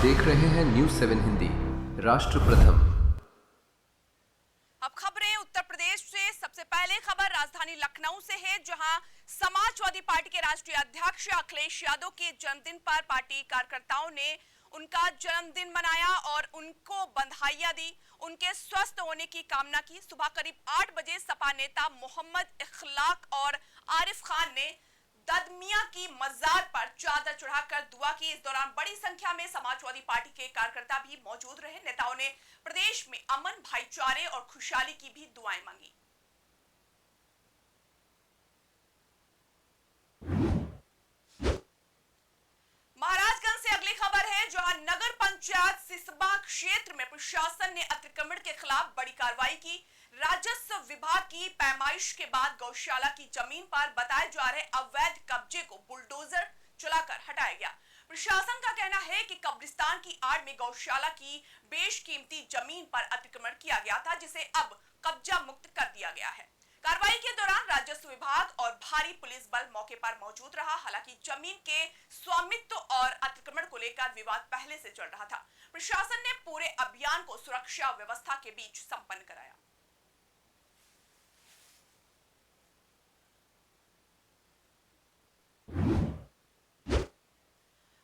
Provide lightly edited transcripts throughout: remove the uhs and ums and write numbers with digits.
देख रहे हैं न्यूज 7 हिंदी, राष्ट्र प्रथम। अब खबरें उत्तर प्रदेश से। सबसे पहले खबर राजधानी लखनऊ से है, जहां समाजवादी पार्टी के राष्ट्रीय अध्यक्ष अखिलेश यादव के जन्मदिन पर पार्टी कार्यकर्ताओं ने उनका जन्मदिन मनाया और उनको बधाइयां दी, उनके स्वस्थ होने की कामना की। सुबह करीब 8 बजे सपा नेता मोहम्मद इखलाक और आरिफ खान ने ददमिया की मजार पर चादर चढ़ाकर दुआ की। इस दौरान बड़ी संख्या में समाजवादी पार्टी के कार्यकर्ता भी मौजूद रहे। नेताओं ने प्रदेश में अमन, भाईचारे और खुशहाली की भी दुआएं मांगी। महाराजगंज से अगली खबर है, जहां नगर पंचायत सिसबा क्षेत्र में प्रशासन ने अतिक्रमण के खिलाफ बड़ी कार्रवाई की। राजस्व विभाग की पैमाइश के बाद गौशाला की जमीन पर बताए जा रहे अवैध कब्जे को बुलडोजर चलाकर हटाया गया। प्रशासन का कहना है कि कब्रिस्तान की आड़ में गौशाला की बेशकीमती जमीन पर अतिक्रमण किया गया था, जिसे अब कब्जा मुक्त कर दिया गया है। कार्रवाई के दौरान राजस्व विभाग और भारी पुलिस बल मौके पर मौजूद रहा। हालांकि जमीन के स्वामित्व और अतिक्रमण को लेकर विवाद पहले से चल रहा था। प्रशासन ने पूरे अभियान को सुरक्षा व्यवस्था के बीच संपन्न कराया।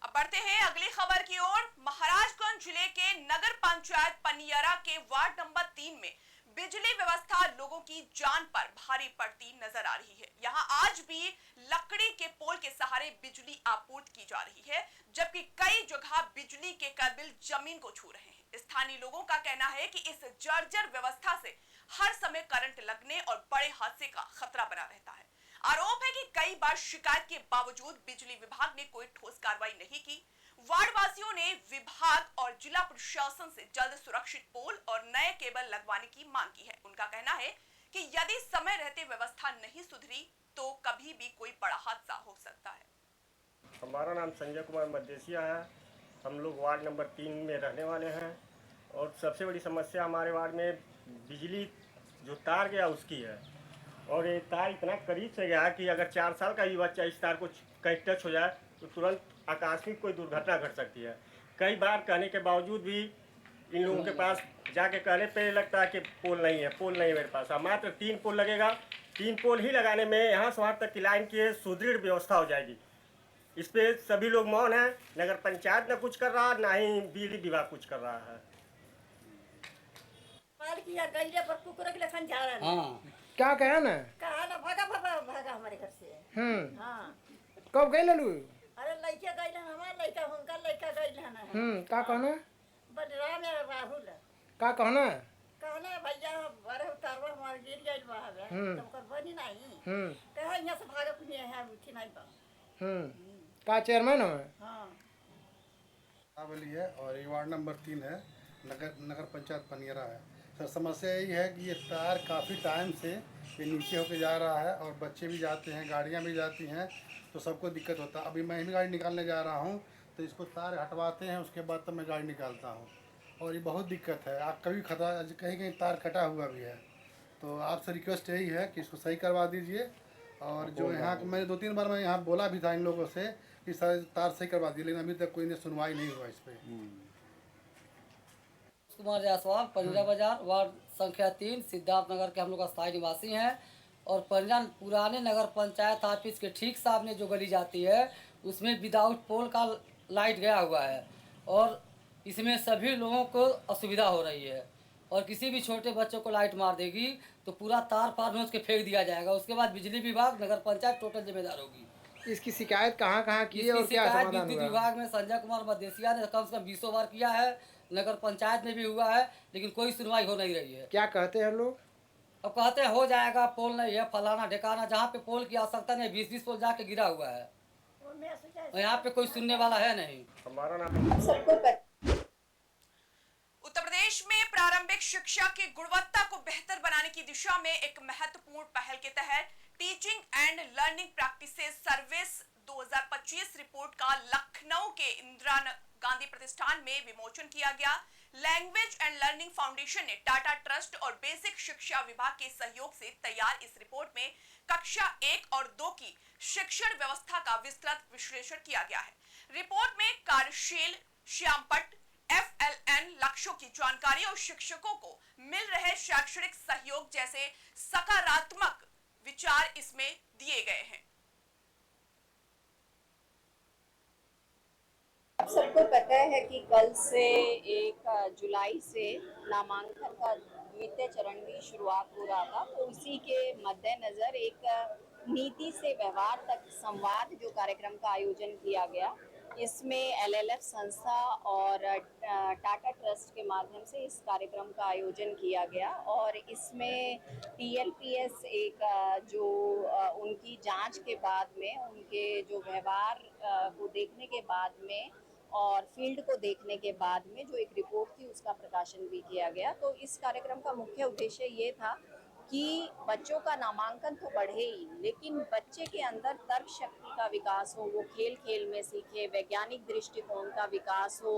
अब बढ़ते हैं अगली खबर की ओर। महाराजगंज जिले के नगर पंचायत पनियरा के वार्ड नंबर 3 में बिजली व्यवस्था लोगों की जान पर भारी पड़ती नजर आ रही है। यहां आज भी लकड़ी के पोल के सहारे बिजली आपूर्ति की जा रही है, जबकि कई जगह बिजली के केबल जमीन को छू रहे हैं। स्थानीय लोगों का कहना है कि इस जर्जर व्यवस्था से हर समय करंट लगने और बड़े हादसे का खतरा बना रहता है। आरोप है कि कई बार शिकायत के बावजूद बिजली विभाग ने कोई ठोस कार्रवाई नहीं की। वार्ड वासियों ने विभाग और जिला प्रशासन से जल्द सुरक्षित पोल और नए केबल लगवाने की मांग की है। उनका कहना है कि यदि समय रहते व्यवस्था नहीं सुधरी तो कभी भी कोई बड़ा हादसा हो सकता है। हमारा नाम संजय कुमार मदेसिया है। हम लोग वार्ड नंबर 3 में रहने वाले हैं और सबसे बड़ी समस्या हमारे वार्ड में बिजली जो तार गया उसकी है। और ये तार इतना करीब से गया कि अगर 4 साल का भी बच्चा इस तार को कहीं टच हो जाए तो तुरंत आकस्मिक कोई दुर्घटना घट सकती है। कई बार कहने के बावजूद भी इन लोगों के पास जाके कहने पे लगता है कि पोल नहीं है मेरे पास। मात्र 3 पोल लगेगा। 3 पोल ही लगाने में यहाँ से वहाँ तक की लाइन की सुदृढ़ व्यवस्था हो जाएगी। इस पे सभी लोग मौन है। नगर पंचायत न कुछ कर रहा, ना ही बिजली विभाग कुछ कर रहा है। क्या कहा ना भागा हमारे घर से। हाँ। कब गए ललू? अरे लड़के गए हमारे लड़का उनका लड़का गए का कहना? बलराम या राहुल का कहना? कहना भैया बड़े उतारवा हमारे गिर गए बाहर तो कर बनी नहीं कहा यहां से भागा कुछ है उठी नहीं बा। का चेयरमैन है? हां बोली है और ये वार्ड नंबर 3 है, नगर पंचायत पनियरा है। सर समस्या यही है कि ये तार काफ़ी टाइम से ये नीचे होके जा रहा है और बच्चे भी जाते हैं, गाड़ियां भी जाती हैं, तो सबको दिक्कत होता है। अभी मैं भी गाड़ी निकालने जा रहा हूँ तो इसको तार हटवाते हैं, उसके बाद तब मैं गाड़ी निकालता हूँ और ये बहुत दिक्कत है। आप कभी खतरा कहीं कहीं तार कटा हुआ भी है, तो आपसे रिक्वेस्ट यही है कि इसको सही करवा दीजिए। और जो यहाँ मैंने 2-3 बार मैं यहाँ बोला भी था इन लोगों से कि सर तार सही करवा दिए, लेकिन अभी तक कोई सुनवाई नहीं हुआ इस पर। कुमार जायसवाल, पनियरा बाजार, वार्ड संख्या 3, सिद्धार्थ नगर के हम लोग स्थायी निवासी हैं। और पनियरा पुराने नगर पंचायत ऑफिस के ठीक सामने जो गली जाती है उसमें विदाउट पोल का लाइट गया हुआ है और इसमें सभी लोगों को असुविधा हो रही है। और किसी भी छोटे बच्चों को लाइट मार देगी तो पूरा तार पार नोच के फेंक दिया जाएगा। उसके बाद बिजली विभाग, नगर पंचायत टोटल जिम्मेदार होगी। इसकी शिकायत कहाँ की है और क्या समाधान हुआ? विद्युत विभाग में संजय कुमार मदेसिया ने कम से कम 20 बार किया है, नगर पंचायत में भी हुआ है, लेकिन कोई सुनवाई हो नहीं रही है। क्या कहते हैं लोग? अब कहते हैं हो जाएगा, पोल नहीं है, फलाना ढिकाना, जहाँ पे पोल की आवश्यकता नहीं, 20-20 पोल जाके गिरा हुआ है और यहाँ पे कोई सुनने वाला है नहीं। हमारा नाम उत्तर प्रदेश में प्रारंभिक शिक्षा की गुणवत्ता को बेहतर बनाने की दिशा में एक महत्वपूर्ण पहल के तहत teaching and learning practices service 2025 report का लखनऊ के इंदिरा गांधी प्रतिष्ठान में विमोचन किया गया। लैंग्वेज एंड लर्निंग फाउंडेशन ने टाटा ट्रस्ट और बेसिक शिक्षा विभाग के सहयोग से तैयार इस रिपोर्ट में कक्षा 1 और 2 की शिक्षण व्यवस्था का विस्तृत विश्लेषण किया गया है। रिपोर्ट में कार्यशील श्यामपट FLN लक्ष्यों की जानकारी और शिक्षकों को मिल रहे शैक्षणिक सहयोग जैसे सकारात्मक विचार इसमें दिए गए हैं। आप सबको पता है कि कल से 1 जुलाई से नामांकन का द्वितीय चरण की शुरुआत हो रहा था, तो उसी के मद्देनजर एक नीति से व्यवहार तक संवाद जो कार्यक्रम का आयोजन किया गया, इसमें LLF संस्था और टाटा ट्रस्ट के माध्यम से इस कार्यक्रम का आयोजन किया गया और इसमें TLPS एक जो उनकी जांच के बाद में, उनके जो व्यवहार को देखने के बाद में और फील्ड को देखने के बाद में जो एक रिपोर्ट थी उसका प्रकाशन भी किया गया। तो इस कार्यक्रम का मुख्य उद्देश्य ये था कि बच्चों का नामांकन तो बढ़े ही, लेकिन बच्चे के अंदर तर्क शक्ति का विकास हो, वो खेल खेल में सीखे, वैज्ञानिक दृष्टिकोण का विकास हो,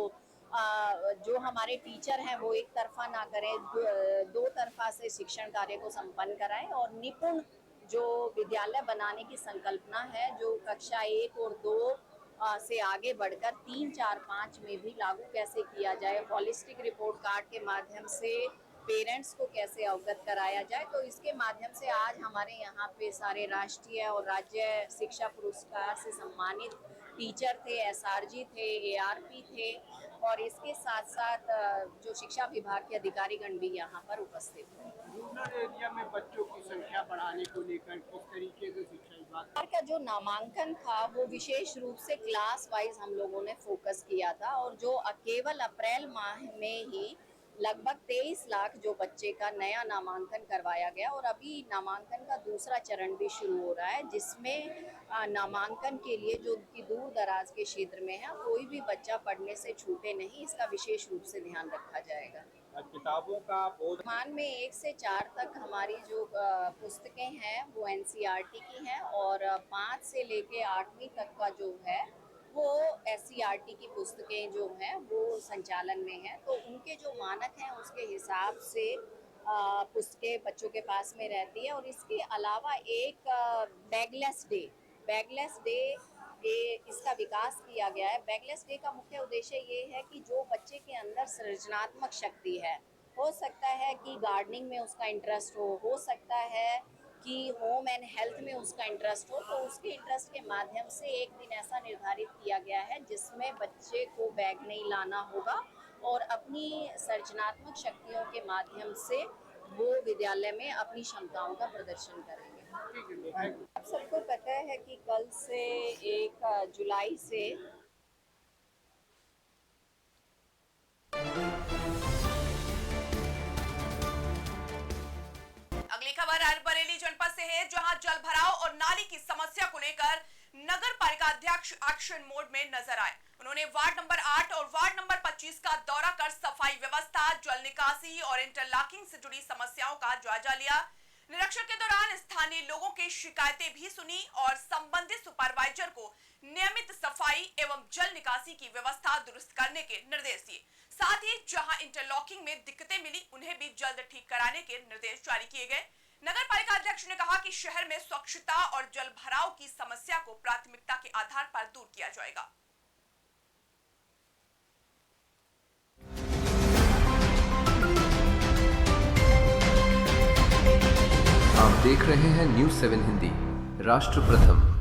जो हमारे टीचर हैं वो एक तरफा ना करें, दो तरफा से शिक्षण कार्य को संपन्न कराएं और निपुण जो विद्यालय बनाने की संकल्पना है, जो कक्षा 1 और 2 से आगे बढ़कर 3, 4, 5 में भी लागू कैसे किया जाए, हॉलिस्टिक रिपोर्ट कार्ड के माध्यम से पेरेंट्स को कैसे अवगत कराया जाए। तो इसके माध्यम से आज हमारे यहाँ पे सारे राष्ट्रीय और राज्य शिक्षा पुरस्कार से सम्मानित टीचर थे, SRG थे, ARP थे और इसके साथ साथ जो शिक्षा विभाग के अधिकारीगण भी यहाँ पर उपस्थित थे। रूरल एरिया में बच्चों की संख्या बढ़ाने को लेकर किस तरीके से शिक्षा विभाग का जो नामांकन था वो विशेष रूप से क्लास वाइज हम लोगों ने फोकस किया था और जो केवल अप्रैल माह में ही लगभग 23 लाख जो बच्चे का नया नामांकन करवाया गया और अभी नामांकन का दूसरा चरण भी शुरू हो रहा है, जिसमें नामांकन के लिए जो कि दूर दराज के क्षेत्र में है कोई भी बच्चा पढ़ने से छूटे नहीं, इसका विशेष रूप से ध्यान रखा जाएगा। किताबों का बोध मान में 1 से 4 तक हमारी जो पुस्तकें हैं वो NCERT की हैं और 5 से लेके 8वीं तक का जो है वो SCERT की पुस्तकें जो हैं वो संचालन में हैं। तो उनके जो मानक हैं उसके हिसाब से पुस्तकें बच्चों के पास में रहती है और इसके अलावा एक बैगलेस डे इसका विकास किया गया है। बैगलेस डे का मुख्य उद्देश्य ये है कि जो बच्चे के अंदर सृजनात्मक शक्ति है, हो सकता है कि गार्डनिंग में उसका इंटरेस्ट हो सकता है कि होम एंड हेल्थ में उसका इंटरेस्ट हो, तो उसके इंटरेस्ट के माध्यम से एक दिन ऐसा निर्धारित किया गया है जिसमें बच्चे को बैग नहीं लाना होगा और अपनी सृजनात्मक शक्तियों के माध्यम से वो विद्यालय में अपनी क्षमताओं का प्रदर्शन करेंगे। आप सबको पता है कि कल से 1 जुलाई से अगली खबर रायबरेली जनपद से है, जहां जल भराव और नाली की समस्या को लेकर नगर पालिका अध्यक्ष एक्शन मोड में नजर आए। उन्होंने वार्ड नंबर 8 और वार्ड नंबर 25 का दौरा कर सफाई व्यवस्था, जल निकासी और इंटरलॉकिंग से जुड़ी समस्याओं का जायजा लिया। निरीक्षण के दौरान स्थानीय लोगों की शिकायतें भी सुनी और संबंधित सुपरवाइजर को नियमित सफाई एवं जल निकासी की व्यवस्था दुरुस्त करने के निर्देश दिए। साथ ही जहां इंटरलॉकिंग में दिक्कतें मिली उन्हें भी जल्द ठीक कराने के निर्देश जारी किए गए। नगर पालिका अध्यक्ष ने कहा कि शहर में स्वच्छता और जल भराव की समस्या को प्राथमिकता के आधार पर दूर किया जाएगा। आप देख रहे हैं न्यूज़ 7 हिंदी, राष्ट्र प्रथम।